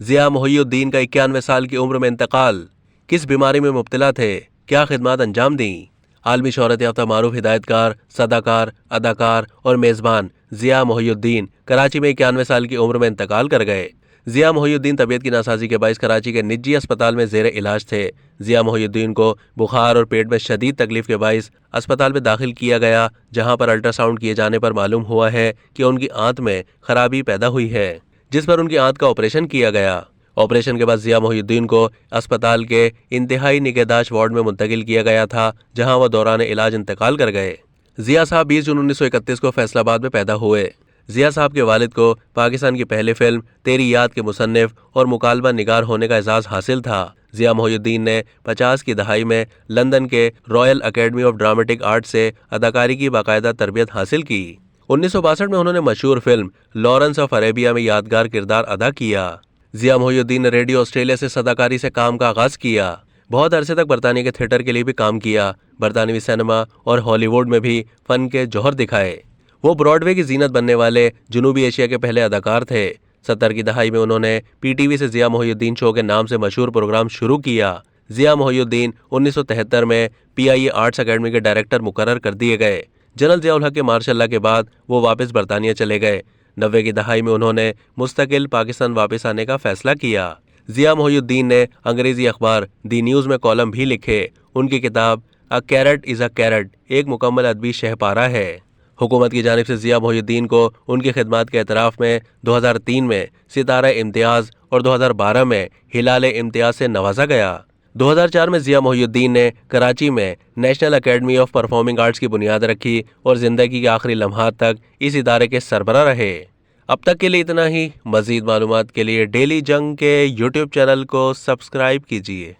ضیاء محی الدین کا 91 سال کی عمر میں انتقال۔ کس بیماری میں مبتلا تھے؟ کیا خدمات انجام دیں؟ عالمی شہرت یافتہ معروف ہدایت کار، صداکار، اداکار اور میزبان ضیاء محی الدین کراچی میں 91 سال کی عمر میں انتقال کر گئے۔ ضیاء محی الدین طبیعت کی ناسازی کے باعث کراچی کے نجی اسپتال میں زیر علاج تھے۔ ضیاء محی الدین کو بخار اور پیٹ میں شدید تکلیف کے باعث اسپتال میں داخل کیا گیا، جہاں پر الٹرا ساؤنڈ کیے جانے پر معلوم ہوا ہے کہ ان کی آنت میں خرابی پیدا ہوئی ہے، جس پر ان کی آنت کا آپریشن کیا گیا۔ آپریشن کے بعد ضیاء محی الدین کو اسپتال کے انتہائی نگہداشت وارڈ میں منتقل کیا گیا تھا، جہاں وہ دوران علاج انتقال کر گئے۔ ضیاء صاحب 20 جون 1931 کو فیصل آباد میں پیدا ہوئے۔ ضیاء صاحب کے والد کو پاکستان کی پہلی فلم تیری یاد کے مصنف اور مکالمہ نگار ہونے کا اعزاز حاصل تھا۔ ضیاء محی الدین نے 50 کی دہائی میں لندن کے Royal academy of dramatic art سے اداکاری کی باقاعدہ تربیت حاصل کی۔ 1962 میں انہوں نے مشہور فلم لارنس آف عربیہ میں یادگار کردار ادا کیا۔ ضیاء محی الدین نے ریڈیو آسٹریلیا سے صداکاری سے کام کا آغاز کیا۔ بہت عرصے تک برطانیہ کے تھیٹر کے لیے بھی کام کیا۔ برطانوی سینما اور ہالی ووڈ میں بھی فن کے جوہر دکھائے۔ وہ براڈ وے کی زینت بننے والے جنوبی ایشیا کے پہلے اداکار تھے۔ 70 کی دہائی میں انہوں نے پی ٹی وی سے ضیاء محی الدین شو کے نام سے مشہور پروگرام شروع کیا۔ ضیاء محی الدین 1973 میں پی آئی اے آرٹس اکیڈمی کے ڈائریکٹر مقرر کر دیے گئے۔ جنرل ضیاء الحق کے مارشل لا کے بعد وہ واپس برطانیہ چلے گئے۔ 90 کی دہائی میں انہوں نے مستقل پاکستان واپس آنے کا فیصلہ کیا۔ ضیاء محی الدین نے انگریزی اخبار دی نیوز میں کالم بھی لکھے۔ ان کی کتاب اے کیرٹ از اے کیرٹ ایک مکمل ادبی شہپارہ ہے۔ حکومت کی جانب سے ضیاء محی الدین کو ان کی خدمات کے اعتراف میں 2003 میں ستارہ امتیاز اور 2012 میں ہلال امتیاز سے نوازا گیا۔ 2004 میں ضیاء محی الدین نے کراچی میں national academy of performing arts کی بنیاد رکھی اور زندگی کے آخری لمحات تک اس ادارے کے سربراہ رہے۔ اب تک کے لیے اتنا ہی۔ مزید معلومات کے لیے ڈیلی جنگ کے یوٹیوب چینل کو سبسکرائب کیجیے۔